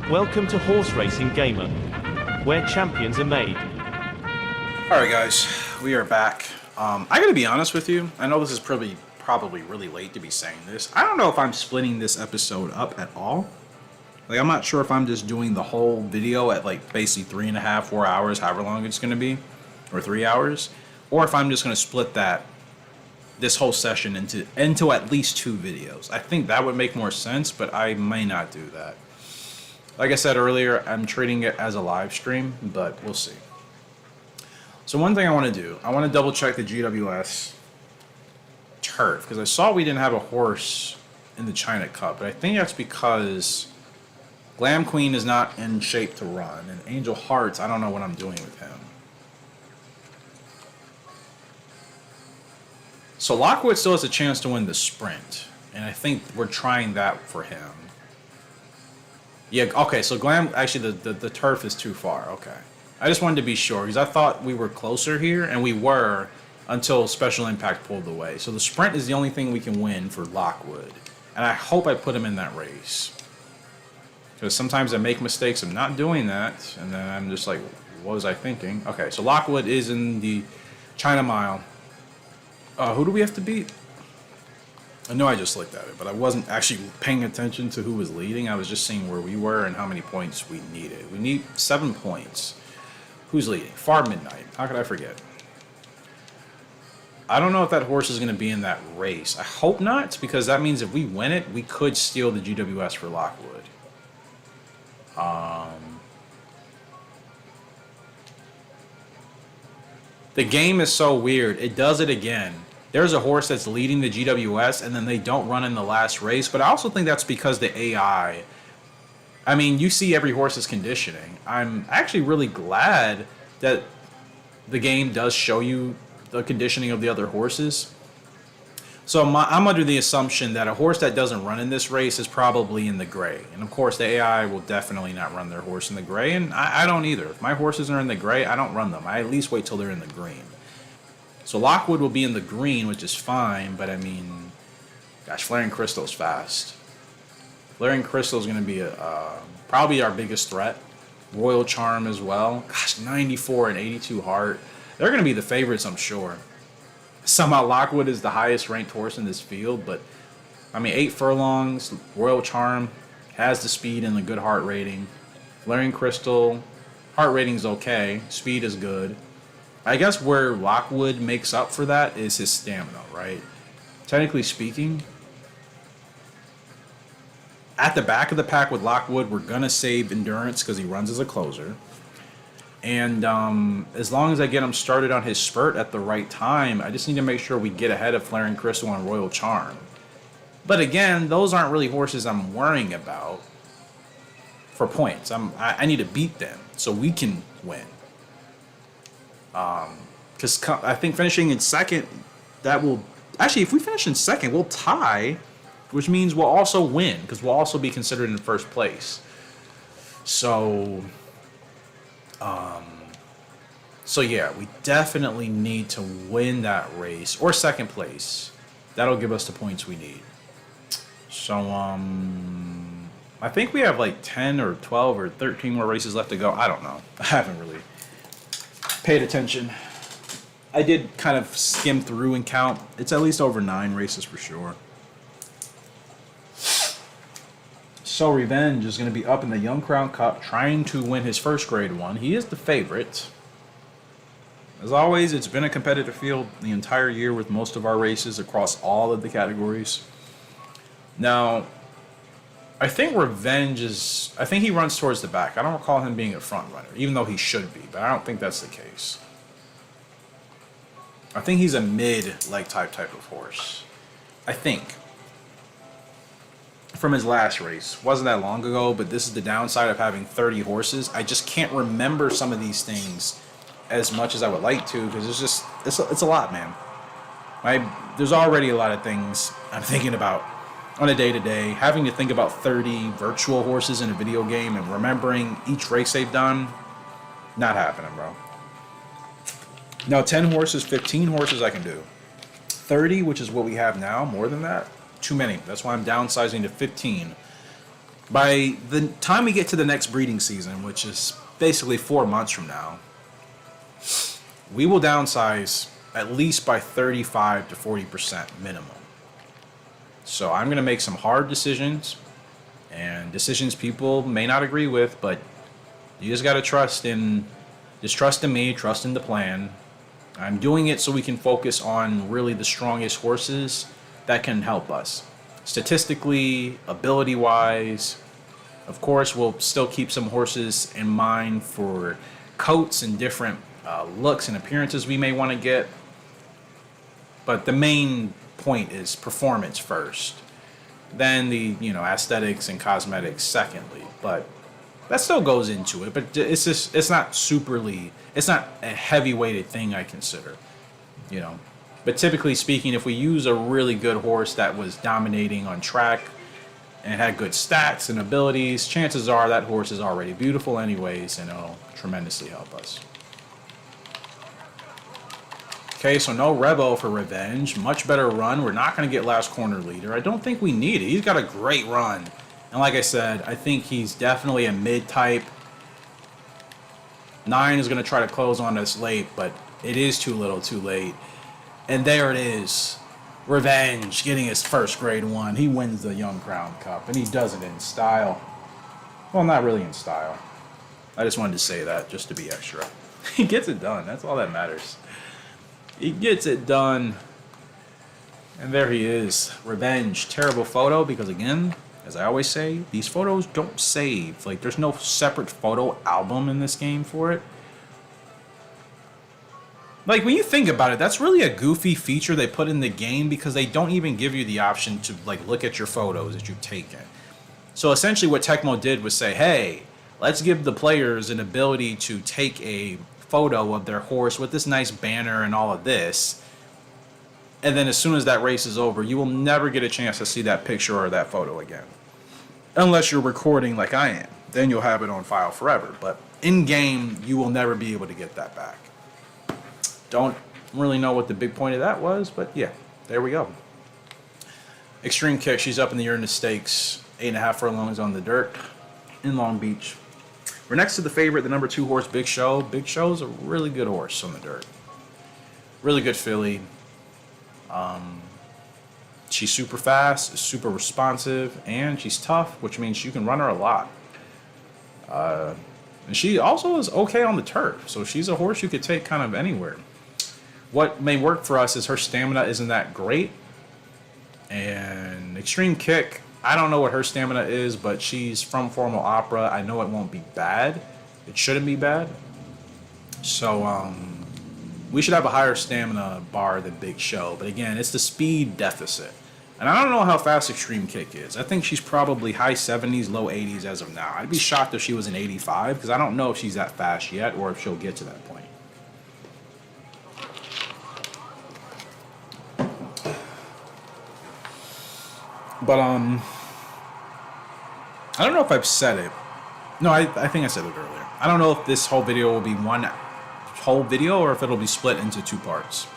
Welcome to Horse Racing Gamer, where champions are made. Alright guys, we are back. I gotta be honest with you, I know this is probably really late to be saying this. I don't know if I'm splitting this episode up at all. Like, I'm not sure if I'm just doing the whole video at like basically 3.5, 4 hours, however long it's gonna be, or 3 hours, or if I'm just gonna split this whole session into at least 2 videos. I think that would make more sense, but I may not do that. Like I said earlier, I'm treating it as a live stream, but we'll see. So one thing I want to do, I want to double check the GWS turf, because I saw we didn't have a horse in the China Cup, but I think that's because Glam Queen is not in shape to run, and Angel Hearts, I don't know what I'm doing with him. So Lockwood still has a chance to win the sprint, and I think we're trying that for him. Yeah, okay, so Glam, actually the turf is too far, okay. I just wanted to be sure, because I thought we were closer here, and we were, until Special Impact pulled away. So the sprint is the only thing we can win for Lockwood, and I hope I put him in that race. Because sometimes I make mistakes of not doing that, and then I'm just like, what was I thinking? Okay, so Lockwood is in the China Mile. Who do we have to beat? I know I just looked at it, but I wasn't actually paying attention to who was leading. I was just seeing where we were and how many points we needed. We need 7 points. Who's leading? Far Midnight. How could I forget? I don't know if that horse is going to be in that race. I hope not, because that means if we win it, we could steal the GWS for Lockwood. The game is so weird. It does it again. There's a horse that's leading the GWS, and then they don't run in the last race. But I also think that's because the AI... I mean, you see every horse's conditioning. I'm actually really glad that the game does show you the conditioning of the other horses. So I'm under the assumption that a horse that doesn't run in this race is probably in the gray. And of course, the AI will definitely not run their horse in the gray, and I don't either. If my horses are in the gray, I don't run them. I at least wait till they're in the green. So Lockwood will be in the green, which is fine, but I mean, gosh, Flaring Crystal's fast. Flaring Crystal is going to be probably our biggest threat. Royal Charm as well. Gosh, 94 and 82 heart. They're going to be the favorites, I'm sure. Somehow Lockwood is the highest ranked horse in this field, but I mean, 8 furlongs. Royal Charm has the speed and the good heart rating. Flaring Crystal, heart rating's okay. Speed is good. I guess where Lockwood makes up for that is his stamina, right? Technically speaking, at the back of the pack with Lockwood, we're going to save endurance because he runs as a closer. And as long as I get him started on his spurt at the right time, I just need to make sure we get ahead of Flaring Crystal and Royal Charm. But again, those aren't really horses I'm worrying about for points. I need to beat them so we can win. Because I think finishing in second, that will... Actually, if we finish in second, we'll tie, which means we'll also win, because we'll also be considered in first place. So yeah, we definitely need to win that race, or second place. That'll give us the points we need. So, I think we have like 10 or 12 or 13 more races left to go. I don't know. I haven't really paid attention. I did kind of skim through and count. It's at least over 9 races for sure. So Revenge is going to be up in the Young Crown Cup trying to win his first grade 1. He is the favorite. As always, it's been a competitive field the entire year with most of our races across all of the categories. Now, I think Revenge is... I think he runs towards the back. I don't recall him being a front runner, even though he should be, but I don't think that's the case. I think he's a mid-leg type of horse. I think. From his last race. Wasn't that long ago, but this is the downside of having 30 horses. I just can't remember some of these things as much as I would like to, because it's just... It's a lot, man. There's already a lot of things I'm thinking about on a day-to-day. Having to think about 30 virtual horses in a video game and remembering each race they've done, not happening, bro. Now, 10 horses, 15 horses I can do. 30, which is what we have now, more than that, too many. That's why I'm downsizing to 15. By the time we get to the next breeding season, which is basically 4 months from now, we will downsize at least by 35 to 40% minimum. So I'm going to make some hard decisions, and decisions people may not agree with, but you just got to trust in me, trust in the plan. I'm doing it so we can focus on really the strongest horses that can help us. Statistically, ability-wise, of course, we'll still keep some horses in mind for coats and different looks and appearances we may want to get. But the main point is performance first. Then the, aesthetics and cosmetics secondly. But that still goes into it. But it's not it's not a heavy-weighted thing I consider, But typically speaking, if we use a really good horse that was dominating on track and had good stats and abilities, chances are that horse is already beautiful anyways, and it'll tremendously help us. Okay, so no Revo for Revenge. Much better run. We're not going to get last corner leader. I don't think we need it. He's got a great run. And like I said, I think he's definitely a mid-type. 9 is going to try to close on us late, but it is too little too late. And there it is. Revenge getting his first grade 1. He wins the Young Crown Cup, and he does it in style. Well, not really in style. I just wanted to say that just to be extra. He gets it done. That's all that matters. He gets it done. And there he is. Revenge. Terrible photo because, again, as I always say, these photos don't save. Like, there's no separate photo album in this game for it. Like, when you think about it, that's really a goofy feature they put in the game because they don't even give you the option to, look at your photos that you've taken. So essentially what Tecmo did was say, hey, let's give the players an ability to take a photo of their horse with this nice banner and all of this. And then as soon as that race is over, you will never get a chance to see that picture or that photo again. Unless you're recording like I am. Then you'll have it on file forever. But in-game, you will never be able to get that back. Don't really know what the big point of that was, but yeah, there we go. Extreme Kick, she's up in the Uranus Stakes, 8.5 furlongs on the dirt in Long Beach. We're next to the favorite, the number 2 horse, Big Show. Big Show's a really good horse on the dirt. Really good filly. She's super fast, super responsive, and she's tough, which means you can run her a lot. And she also is okay on the turf, so she's a horse you could take kind of anywhere. What may work for us is her stamina isn't that great. And Extreme Kick, I don't know what her stamina is, but she's from Formal Opera. I know it won't be bad. It shouldn't be bad. So we should have a higher stamina bar than Big Show. But again, it's the speed deficit. And I don't know how fast Extreme Kick is. I think she's probably high 70s, low 80s as of now. I'd be shocked if she was an 85 because I don't know if she's that fast yet or if she'll get to that point. But, I don't know if I've said it. No, I think I said it earlier. I don't know if this whole video will be one whole video or if it'll be split into 2 parts.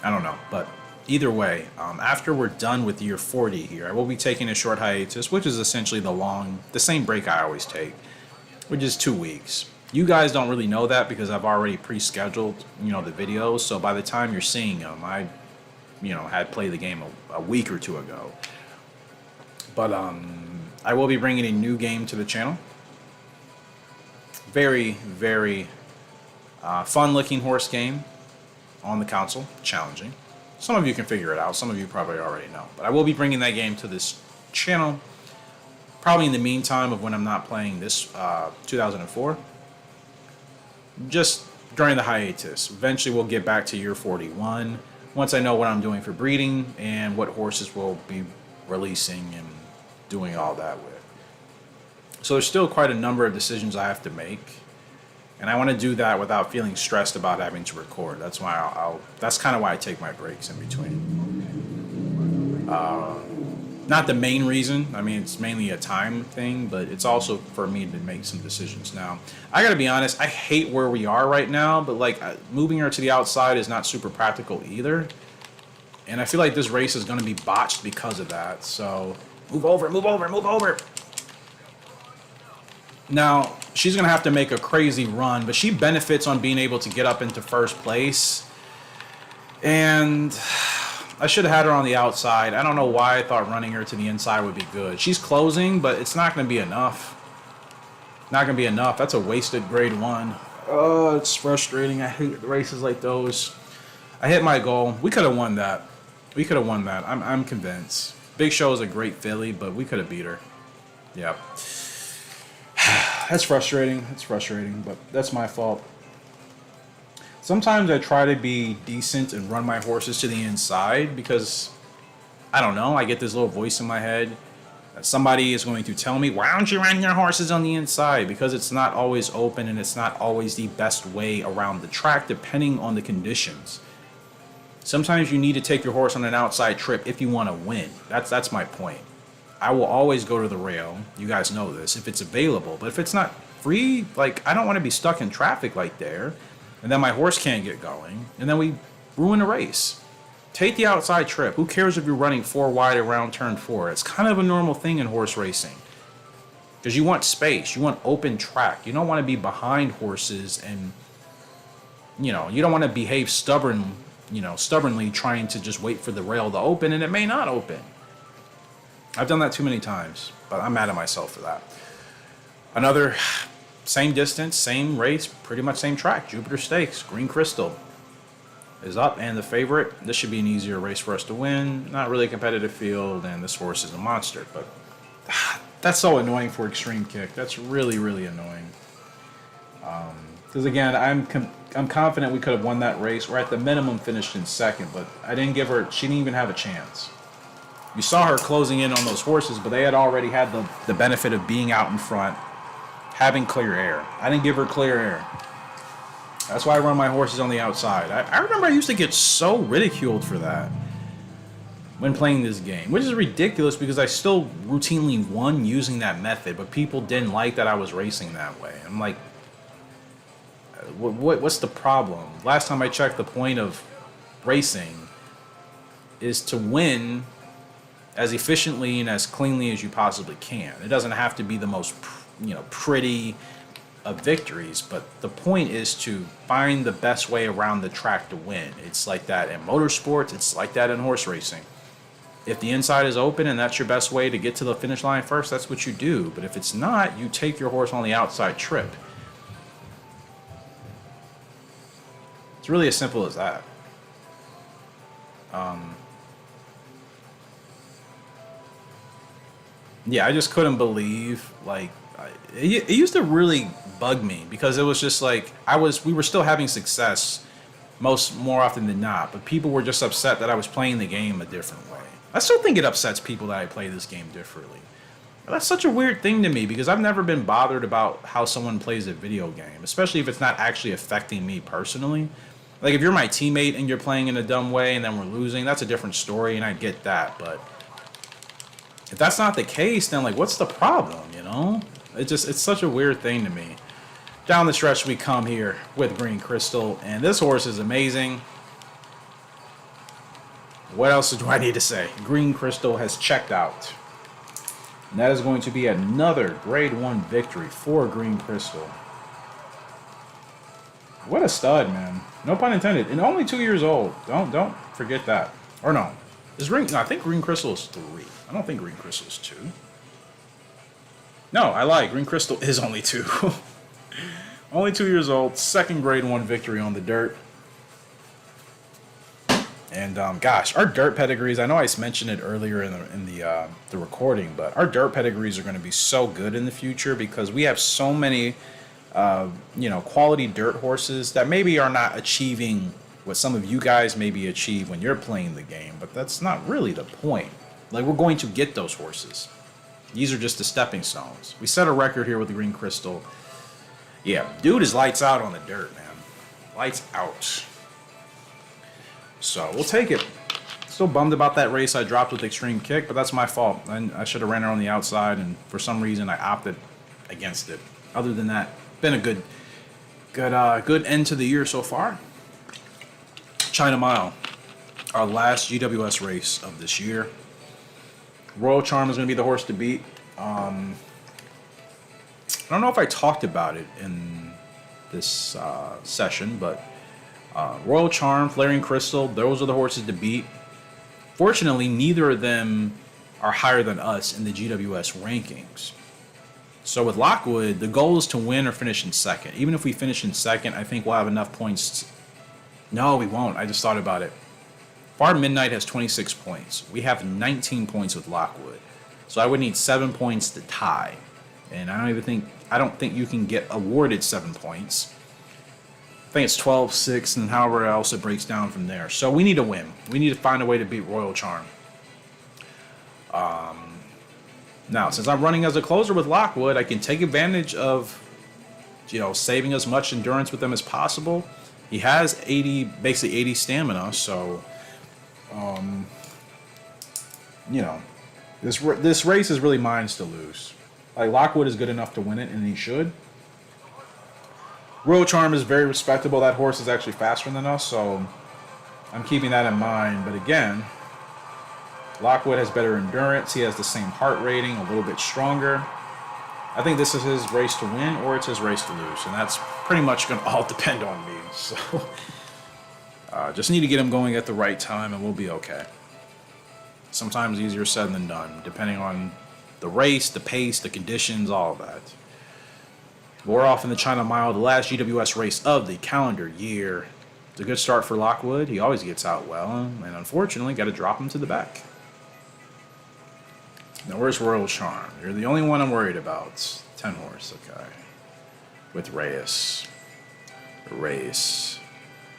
I don't know. But either way, after we're done with year 40 here, I will be taking a short hiatus, which is essentially the same break I always take, which is 2 weeks. You guys don't really know that because I've already pre-scheduled, the videos. So by the time you're seeing them, I, had played the game a week or 2 ago. But I will be bringing a new game to the channel. Very, very fun-looking horse game on the console. Challenging. Some of you can figure it out. Some of you probably already know. But I will be bringing that game to this channel. Probably in the meantime of when I'm not playing this 2004. Just during the hiatus. Eventually we'll get back to year 41. Once I know what I'm doing for breeding and what horses we'll be releasing and doing all that with. So there's still quite a number of decisions I have to make, and I want to do that without feeling stressed about having to record. That's why that's kind of why I take my breaks in between. Not the main reason. I mean, it's mainly a time thing, but it's also for me to make some decisions. Now, I gotta be honest, I hate where we are right now, but moving her to the outside is not super practical either. And I feel like this race is gonna be botched because of that. So move over, move over, move over. Now, she's going to have to make a crazy run, but she benefits on being able to get up into first place. And I should have had her on the outside. I don't know why I thought running her to the inside would be good. She's closing, but it's not going to be enough. Not going to be enough. That's a wasted grade 1. Oh, it's frustrating. I hate races like those. I hit my goal. We could have won that. We could have won that. I'm convinced. Big Show is a great filly, but we could have beat her. Yep. That's frustrating. It's frustrating, but that's my fault. Sometimes I try to be decent and run my horses to the inside because, I don't know, I get this little voice in my head that somebody is going to tell me, why don't you run your horses on the inside? Because it's not always open and it's not always the best way around the track depending on the conditions. Sometimes you need to take your horse on an outside trip if you want to win. That's my point. I will always go to the rail. You guys know this if it's available. But if it's not free, like I don't want to be stuck in traffic like there. And then my horse can't get going. And then we ruin the race. Take the outside trip. Who cares if you're running 4 wide around turn 4? It's kind of a normal thing in horse racing. Because you want space. You want open track. You don't want to be behind horses and, you don't want to behave stubbornly trying to just wait for the rail to open and it may not open. I've done that too many times, but I'm mad at myself for that. Another same distance, same race, pretty much same track. Jupiter Stakes, Green Crystal is up and the favorite. This should be an easier race for us to win. Not really a competitive field, and this horse is a monster, but that's so annoying for Extreme Kick. That's really, really annoying. Because again, I'm confident we could have won that race, or at the minimum finished in second, but I didn't give her. She didn't even have a chance. You saw her closing in on those horses, but they had already had the benefit of being out in front, having clear air. I didn't give her clear air. That's why I run my horses on the outside. I remember I used to get so ridiculed for that when playing this game, which is ridiculous because I still routinely won using that method, but people didn't like that I was racing that way. I'm like, what's the problem? Last time I checked, the point of racing is to win as efficiently and as cleanly as you possibly can. It doesn't have to be the most, pretty of victories, but the point is to find the best way around the track to win. It's like that in motorsports. It's like that in horse racing. If the inside is open and that's your best way to get to the finish line first, that's what you do. But if it's not, you take your horse on the outside trip. It's really as simple as that. Yeah, I just couldn't believe, it used to really bug me because it was just like we were still having success more often than not, but people were just upset that I was playing the game a different way. I still think it upsets people that I play this game differently. That's such a weird thing to me because I've never been bothered about how someone plays a video game, especially if it's not actually affecting me personally. Like if you're my teammate and you're playing in a dumb way and then we're losing, that's a different story and I get that, but if that's not the case, then what's the problem, It's such a weird thing to me. Down the stretch we come here with Green Crystal, and this horse is amazing. What else do I need to say? Green Crystal has checked out. And that is going to be another grade 1 victory for Green Crystal. What a stud, man. No pun intended. And only 2 years old. Don't forget that. Or no. I think Green Crystal is 3. I don't think Green Crystal is 2. No, I lied. Green Crystal is only 2. Only 2 years old. Second grade 1 victory on the dirt. And gosh, our dirt pedigrees. I know I mentioned it earlier in the recording, but our dirt pedigrees are going to be so good in the future because we have so many, quality dirt horses that maybe are not achieving what some of you guys maybe achieve when you're playing the game, but that's not really the point. We're going to get those horses. These are just the stepping stones. We set a record here with the Green Crystal. Yeah, dude is lights out on the dirt, man. Lights out. So we'll take it. Still bummed about that race I dropped with Extreme Kick, but that's my fault. I should have ran her on the outside, and for some reason I opted against it. Other than that, been a good end to the year so far. China Mile, our last GWS race of this year. Royal Charm is going to be the horse to beat. I don't know if I talked about it in this session, but Royal Charm, Flaring Crystal, those are the horses to beat. Fortunately, neither of them are higher than us in the GWS rankings. So with Lockwood, the goal is to win or finish in second. Even if we finish in second, I think we'll have enough points. No, we won't. I just thought about it. Far Midnight has 26 points. We have 19 points with Lockwood. So I would need 7 points to tie. And I don't think you can get awarded 7 points. I think it's 12, 6, and however else it breaks down from there. So we need to win. We need to find a way to beat Royal Charm. Now, since I'm running as a closer with Lockwood, I can take advantage of, saving as much endurance with him as possible. He has basically 80 stamina, so, this race is really mine to lose. Like, Lockwood is good enough to win it, and he should. Royal Charm is very respectable. That horse is actually faster than us, so I'm keeping that in mind. But again, Lockwood has better endurance. He has the same heart rating, a little bit stronger. I think this is his race to win, or it's his race to lose, and that's pretty much going to all depend on me. So, just need to get him going at the right time, and we'll be okay. Sometimes easier said than done, depending on the race, the pace, the conditions, all of that. We're off in the China Mile, the last GWS race of the calendar year. It's a good start for Lockwood. He always gets out well, and unfortunately, got to drop him to the back. Now, where's Royal Charm? You're the only one I'm worried about. 10 horse, okay. With Reyes.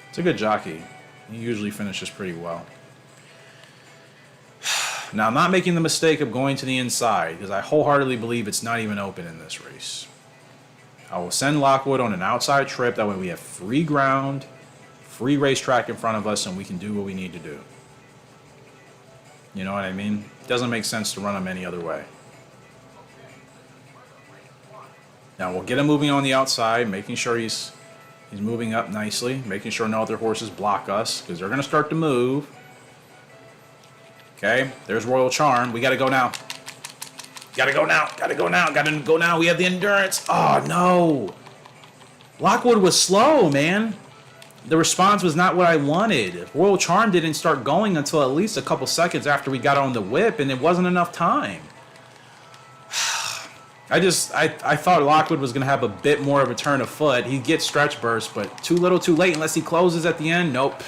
It's a good jockey. He usually finishes pretty well. Now, I'm not making the mistake of going to the inside, because I wholeheartedly believe it's not even open in this race. I will send Lockwood on an outside trip. That way we have free ground, free racetrack in front of us, and we can do what we need to do. You know what I mean? It doesn't make sense to run him any other way. Now we'll get him moving on the outside, making sure he's moving up nicely, making sure no other horses block us, because they're going to start to move. Okay, there's Royal Charm. We got to go now. Gotta go now. We have the endurance. Oh, no. Lockwood was slow, man. The response was not what I wanted. Royal Charm didn't start going until at least a couple seconds after we got on the whip, and it wasn't enough time. I thought Lockwood was going to have a bit more of a turn of foot. He gets stretch burst, but too little too late unless he closes at the end. Nope.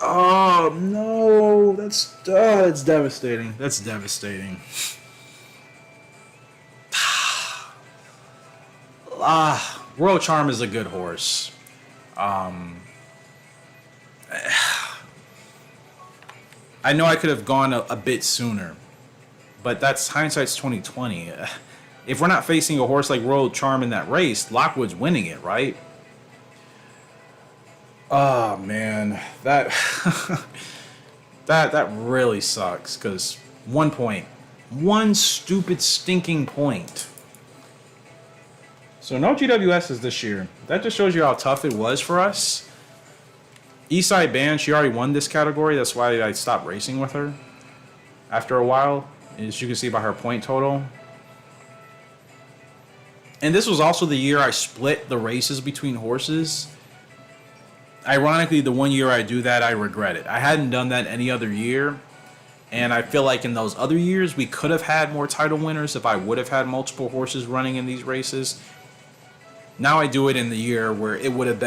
Oh, no. That's devastating. That's devastating. Royal Charm is a good horse. I know I could have gone a bit sooner, but that's hindsight's 2020. If we're not facing a horse like Royal Charm in that race, Lockwood's winning it, right? Oh man, that that really sucks, because 1 point, one stupid stinking point. So no GWSs this year. That just shows you how tough it was for us. Eastside Band, she already won this category. That's why I stopped racing with her after a while, as you can see by her point total. And this was also the year I split the races between horses. Ironically, the 1 year I do that, I regret it. I hadn't done that any other year. And I feel like in those other years, we could have had more title winners if I would have had multiple horses running in these races. Now I do it in the year where it would have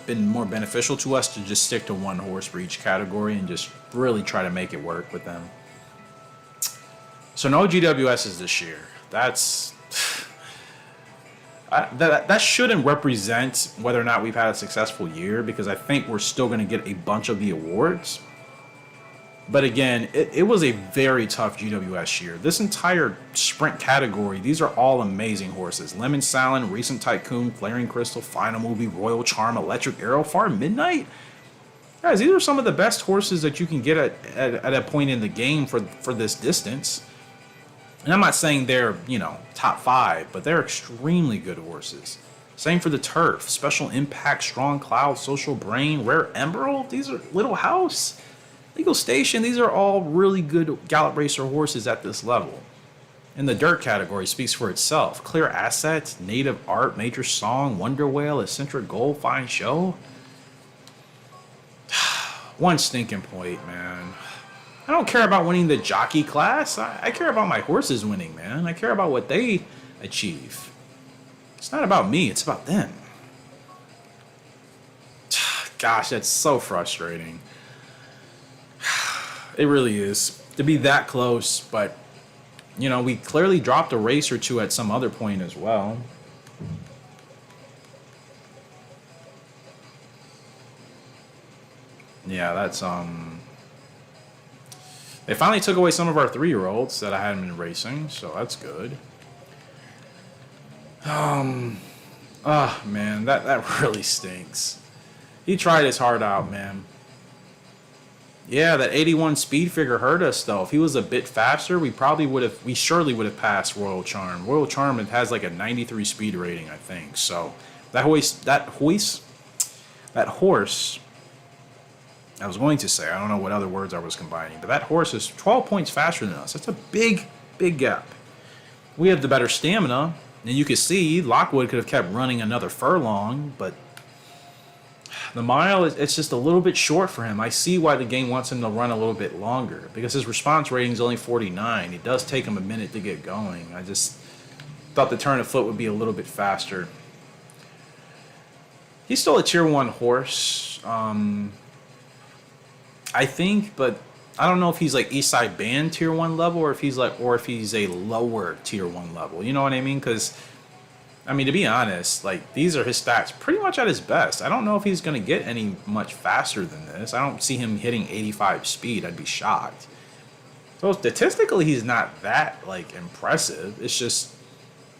been more beneficial to us to just stick to one horse for each category and just really try to make it work with them. So no GWSs this year. That shouldn't represent whether or not we've had a successful year, because I think we're still going to get a bunch of the awards. But again, it was a very tough GWS year. This entire sprint category, these are all amazing horses. Lemon Salon, Recent Tycoon, Flaring Crystal, Final Movie, Royal Charm, Electric Arrow, Far Midnight. Guys, these are some of the best horses that you can get at a point in the game for this distance. And I'm not saying they're, top 5, but they're extremely good horses. Same for the Turf, Special Impact, Strong Cloud, Social Brain, Rare Emerald. These are Little House, Legal Station. These are all really good Gallop Racer horses at this level. in the dirt category speaks for itself. Clear assets, native art, major song, wonder whale, eccentric goal, fine show. One stinking point, man. I don't care about winning the jockey class. I care about my horses winning, man. I care about what they achieve. It's not about me, it's about them. Gosh, that's so frustrating. It really is. To be that close, but, you know, we clearly dropped a race or two at some other point as well. Yeah, that's, They finally took away some of our 3-year-olds that I hadn't been racing, so that's good. Oh, man, that really stinks. He tried his heart out, man. Yeah, that 81 speed figure hurt us, though. If he was a bit faster, we surely would have passed Royal Charm. Royal Charm has like a 93 speed rating, I think. So that horse, I was going to say, I don't know what other words I was combining, but that horse is 12 points faster than us. That's a big, big gap. We have the better stamina, and you can see Lockwood could have kept running another furlong, but the mile, it's just a little bit short for him. I see why the game wants him to run a little bit longer, because his response rating is only 49. It does take him a minute to get going. I just thought the turn of foot would be a little bit faster. He's still a tier 1 horse, I think, but I don't know if he's like Eastside Band tier 1 level, or if he's a lower tier 1 level. You know what I mean? Because, I mean, to be honest, like, these are his stats pretty much at his best. I don't know if he's going to get any much faster than this. I don't see him hitting 85 speed. I'd be shocked. So statistically, he's not that, like, impressive. It's just,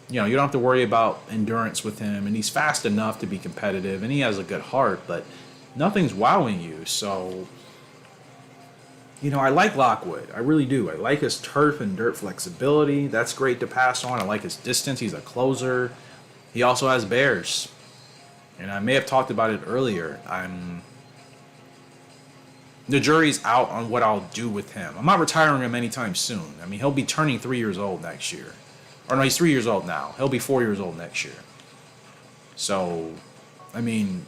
you know, you don't have to worry about endurance with him, and he's fast enough to be competitive, and he has a good heart, but nothing's wowing you. So, you know, I like Lockwood. I really do. I like his turf and dirt flexibility. That's great to pass on. I like his distance. He's a closer. He also has bears. And I may have talked about it earlier. The jury's out on what I'll do with him. I'm not retiring him anytime soon. I mean, he'll be turning 3 years old next year. Or no, he's 3 years old now. He'll be 4 years old next year. So, I mean,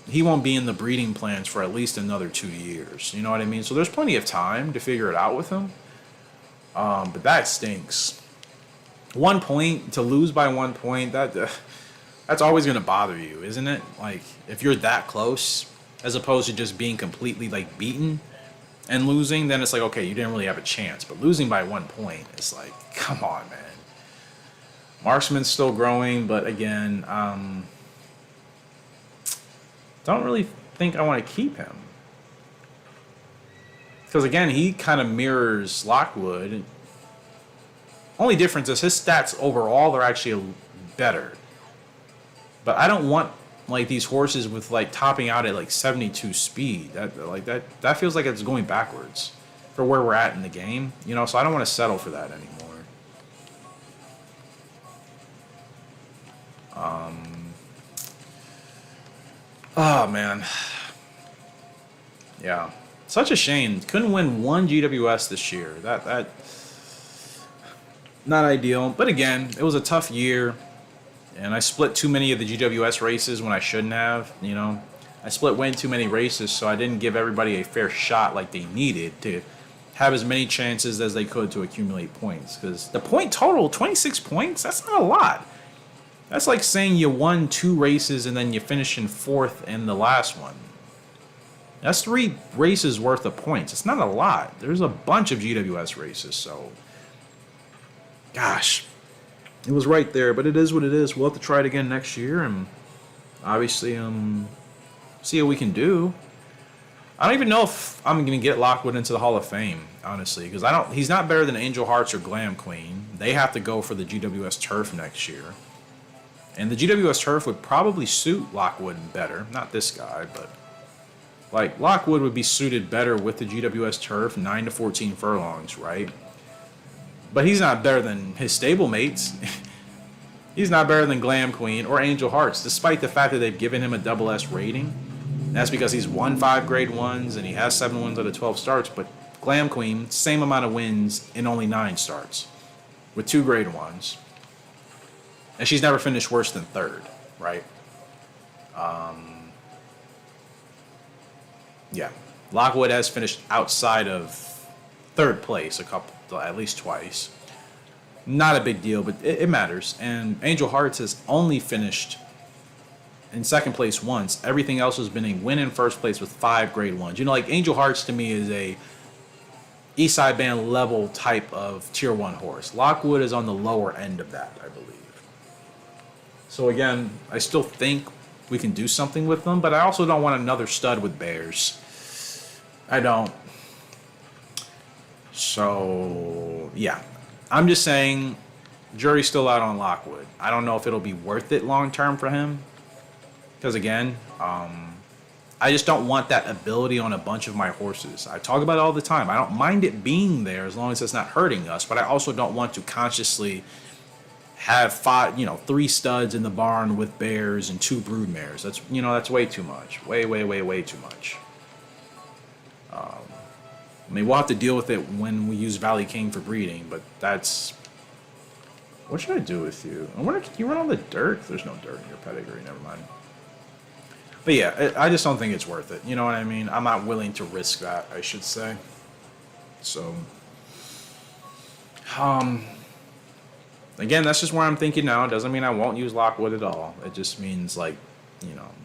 he won't be in the breeding plans for at least another 2 years. You know what I mean? So there's plenty of time to figure it out with him. But that stinks. 1 point, to lose by 1 point, that's always going to bother you, isn't it? Like, if you're that close, as opposed to just being completely, like, beaten and losing, then it's like, okay, you didn't really have a chance. But losing by 1 point, it's like, come on, man. Marksman's still growing, but again, don't really think I want to keep him. Because again, he kind of mirrors Lockwood. Only difference is his stats overall are actually better. But I don't want like these horses with like topping out at like 72 speed. That feels like it's going backwards for where we're at in the game. You know, so I don't want to settle for that anymore. Oh man. Yeah. Such a shame. Couldn't win one GWS this year. That not ideal. But again, it was a tough year. And I split too many of the GWS races when I shouldn't have, you know. I split way too many races, so I didn't give everybody a fair shot like they needed to have as many chances as they could to accumulate points. Because the point total, 26 points, that's not a lot. That's like saying you won 2 races and then you finished in 4th in the last one. That's 3 races worth of points. It's not a lot. There's a bunch of GWS races, so... Gosh. It was right there, but it is what it is. We'll have to try it again next year and obviously see what we can do. I don't even know if I'm going to get Lockwood into the Hall of Fame, honestly, because he's not better than Angel Hearts or Glam Queen. They have to go for the GWS Turf next year. And the GWS Turf would probably suit Lockwood better. Not this guy, but... Like, Lockwood would be suited better with the GWS Turf, 9 to 14 furlongs, right? But he's not better than his stablemates. He's not better than Glam Queen or Angel Hearts, despite the fact that they've given him a double S rating. And that's because he's won 5 grade 1s and he has 7 wins out of 12 starts. But Glam Queen, same amount of wins in only 9 starts. with 2 grade 1s. And she's never finished worse than 3rd, right? Yeah. Lockwood has finished outside of 3rd place at least twice. Not a big deal, but it matters. And Angel Hearts has only finished in 2nd place once. Everything else has been a win in 1st place with 5 grade 1s. You know, like Angel Hearts to me is a Eastside Band level type of tier 1 horse. Lockwood is on the lower end of that, I believe. So again, I still think we can do something with them, but I also don't want another stud with bears. I don't. So, yeah. I'm just saying, jury's still out on Lockwood. I don't know if it'll be worth it long term for him. Because again, I just don't want that ability on a bunch of my horses. I talk about it all the time. I don't mind it being there as long as it's not hurting us, but I also don't want to consciously have 3 studs in the barn with bears and 2 brood mares. That's way too much. Way too much. I mean, we'll have to deal with it when we use Valley King for breeding, but that's... What should I do with you? I wonder, can you run on the dirt? There's no dirt in your pedigree, never mind. But yeah, I just don't think it's worth it. You know what I mean? I'm not willing to risk that, I should say. So... Again, that's just where I'm thinking now. It doesn't mean I won't use Lockwood at all. It just means, like,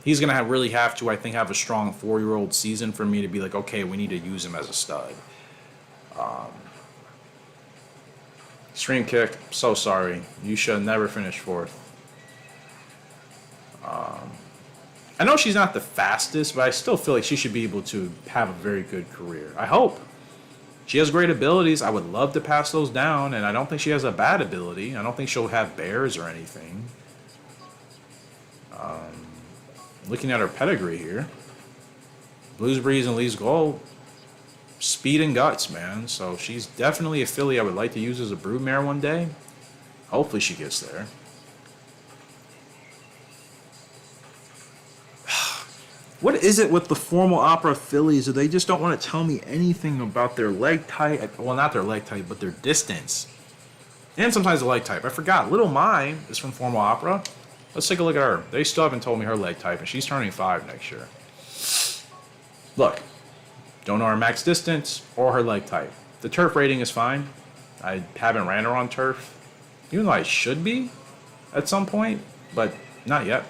he's going to really have to, I think, have a strong 4-year-old season for me to be like, okay, we need to use him as a stud. Extreme Kick, so sorry. You should have never finished 4th. I know she's not the fastest, but I still feel like she should be able to have a very good career. I hope. She has great abilities. I would love to pass those down, and I don't think she has a bad ability. I don't think she'll have bears or anything. Looking at her pedigree here. Blues Breeze and Lee's Gold. Speed and guts, man. So she's definitely a filly I would like to use as a broodmare one day. Hopefully she gets there. What is it with the formal opera fillies? They just don't want to tell me anything about their leg type. Well, not their leg type, but their distance. And sometimes the leg type. I forgot. Little Mai is from formal opera. Let's take a look at her. They still haven't told me her leg type, and she's turning 5 next year. Look. Don't know her max distance or her leg type. The turf rating is fine. I haven't ran her on turf. Even though I should be at some point, but not yet.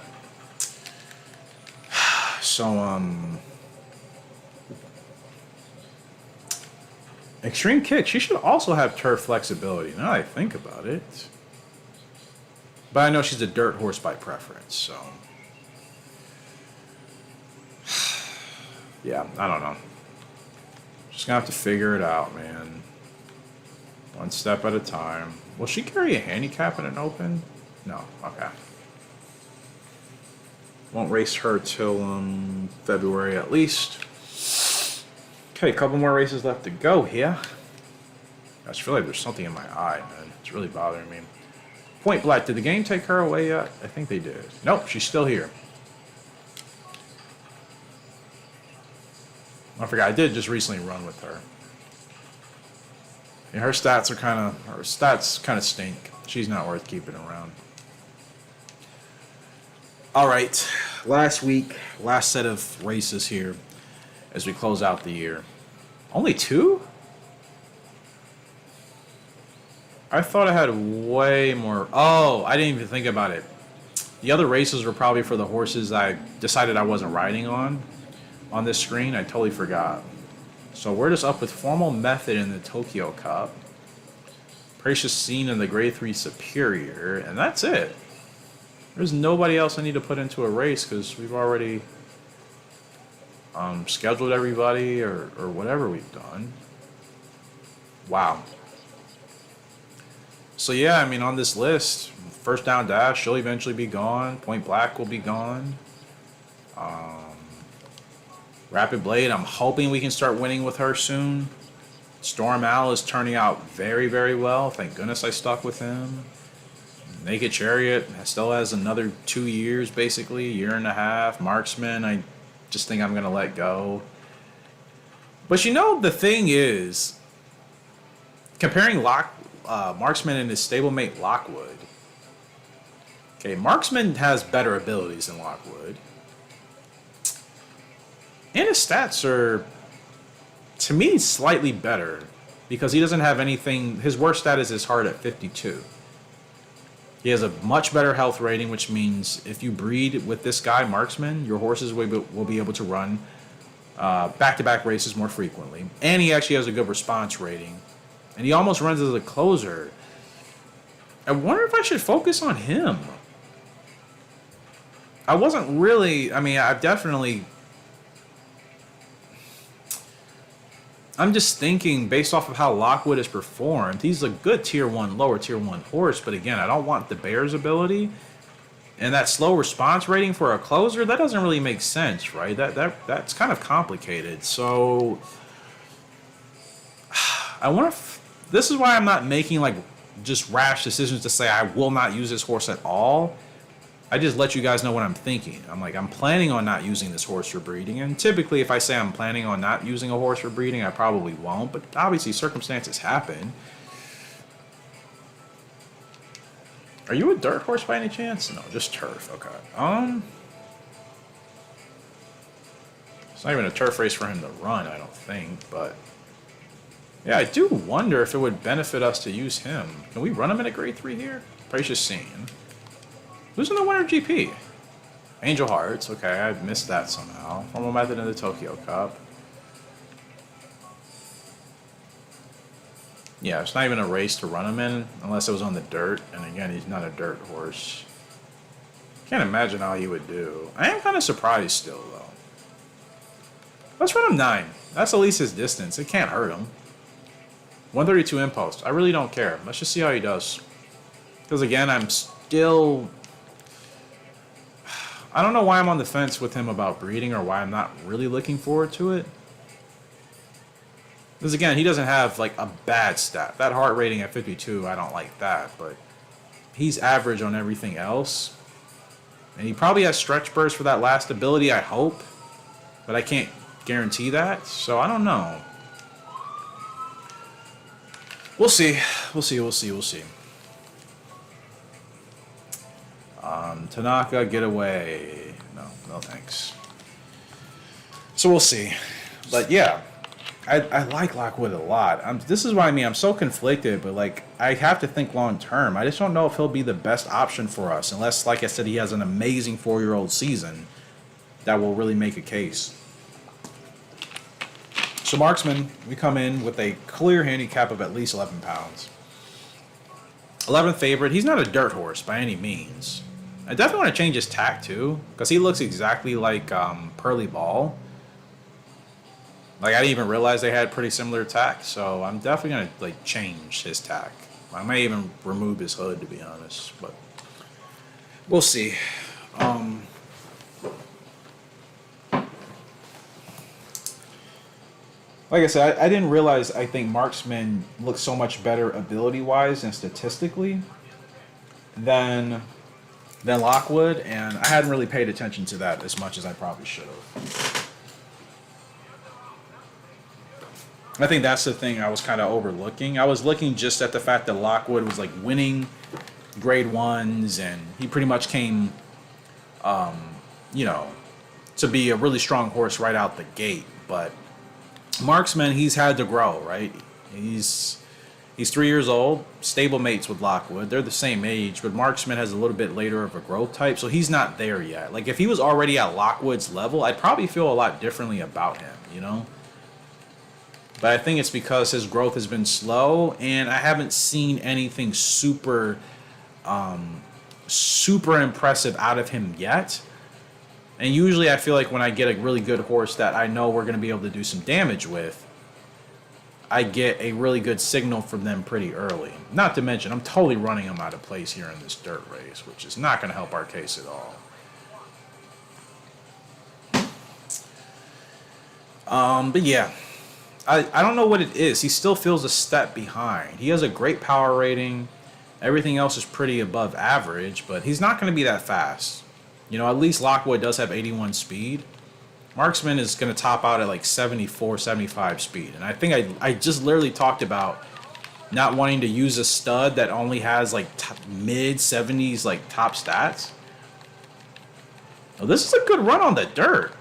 So, Extreme Kick, she should also have turf flexibility, now that I think about it. But I know she's a dirt horse by preference, so. Yeah, I don't know. Just gonna have to figure it out, man. One step at a time. Will she carry a handicap in an open? No, okay. Won't race her till February at least. Okay, a couple more races left to go here. I just feel like there's something in my eye, man. It's really bothering me. Point Black, did the game take her away yet? I think they did. Nope, she's still here. I forgot, I did just recently run with her. Yeah, her stats kind of stink. She's not worth keeping around. All right, last week, last set of races here as we close out the year. Only 2? I thought I had way more. Oh, I didn't even think about it. The other races were probably for the horses I decided I wasn't riding on this screen. I totally forgot. So we're just up with Formal Method in the Tokyo Cup. Precious Scene in the Grade 3 Superior, and that's it. There's nobody else I need to put into a race because we've already scheduled everybody or whatever we've done. Wow. So yeah, I mean, on this list, First Down Dash, she'll eventually be gone. Point Black will be gone. Rapid Blade, I'm hoping we can start winning with her soon. Storm Owl is turning out very, very well. Thank goodness I stuck with him. Naked Chariot still has another 2 years, basically, 1.5 years. Marksman, I just think I'm going to let go. But you know, the thing is, comparing Marksman and his stablemate Lockwood. Okay, Marksman has better abilities than Lockwood. And his stats are, to me, slightly better. Because he doesn't have anything... His worst stat is his heart at 52. He has a much better health rating, which means if you breed with this guy, Marksman, your horses will be able to run back-to-back races more frequently. And he actually has a good response rating. And he almost runs as a closer. I wonder if I should focus on him. I wasn't really... I mean, I've definitely... I'm just thinking, based off of how Lockwood has performed, he's a good tier 1, lower tier 1 horse. But again, I don't want the Bears ability. And that slow response rating for a closer, that doesn't really make sense, right? That's kind of complicated. So, I wonder if... This is why I'm not making, like, just rash decisions to say I will not use this horse at all. I just let you guys know what I'm thinking. I'm like, I'm planning on not using this horse for breeding. And typically, if I say I'm planning on not using a horse for breeding, I probably won't. But obviously, circumstances happen. Are you a dirt horse by any chance? No, just turf. Okay. It's not even a turf race for him to run, I don't think. But yeah, I do wonder if it would benefit us to use him. Can we run him in a grade 3 here? Precious Scene. Who's in the Winter GP? Angel Hearts. Okay, I missed that somehow. Formal method in the Tokyo Cup. Yeah, it's not even a race to run him in unless it was on the dirt. And again, he's not a dirt horse. Can't imagine how he would do. I am kind of surprised still, though. Let's run him 9. That's at least his distance. It can't hurt him. 132 impost. I really don't care. Let's just see how he does. Because again, I'm still... I don't know why I'm on the fence with him about breeding or why I'm not really looking forward to it. Because again, he doesn't have like a bad stat. That heart rating at 52, I don't like that. But he's average on everything else. And he probably has stretch burst for that last ability, I hope. But I can't guarantee that. So I don't know. We'll see. We'll see. Tanaka, get away. No thanks. So we'll see. But yeah, I like Lockwood a lot. This is what I mean. I'm so conflicted, but like I have to think long term. I just don't know if he'll be the best option for us, unless, like I said, he has an amazing 4-year-old season that will really make a case. So Marksman, we come in with a clear handicap of at least 11 pounds. 11th favorite. He's not a dirt horse by any means. I definitely want to change his tack too, because he looks exactly like Pearly Ball. Like I didn't even realize they had pretty similar tack, so I'm definitely gonna like change his tack. I may even remove his hood, to be honest, but we'll see. Like I said, I didn't realize. I think Marksman looks so much better ability-wise and statistically than Lockwood, and I hadn't really paid attention to that as much as I probably should have. I think that's the thing I was kind of overlooking. I was looking just at the fact that Lockwood was like winning grade 1s, and he pretty much came, you know, to be a really strong horse right out the gate. But Marksman, he's had to grow, right? He's 3 years old, stable mates with Lockwood. They're the same age, but Marksman has a little bit later of a growth type, so he's not there yet. Like, if he was already at Lockwood's level, I'd probably feel a lot differently about him, you know? But I think it's because his growth has been slow, and I haven't seen anything super impressive out of him yet. And usually I feel like when I get a really good horse that I know we're going to be able to do some damage with, I get a really good signal from them pretty early. Not to mention, I'm totally running them out of place here in this dirt race, which is not going to help our case at all. But yeah, I don't know what it is. He still feels a step behind. He has a great power rating. Everything else is pretty above average, but he's not going to be that fast. You know, at least Lockwood does have 81 speed. Marksman is going to top out at like 74, 75 speed. And I think I just literally talked about not wanting to use a stud that only has like mid 70s like top stats. Well, this is a good run on the dirt.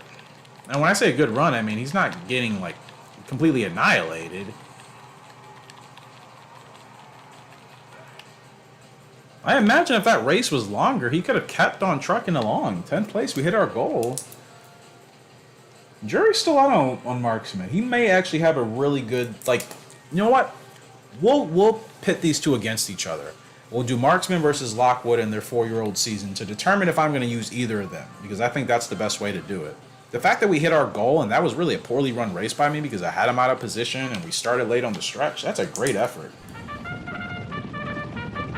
And when I say a good run, I mean he's not getting like completely annihilated. I imagine if that race was longer, he could have kept on trucking along. 10th place, we hit our goal. Jury's still out on Marksman. He may actually have a really good, like, you know what? We'll pit these two against each other. We'll do Marksman versus Lockwood in their 4-year-old season to determine if I'm going to use either of them, because I think that's the best way to do it. The fact that we hit our goal, and that was really a poorly run race by me because I had him out of position and we started late on the stretch, that's a great effort.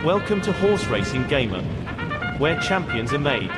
Welcome to Horse Racing Gamer, where champions are made.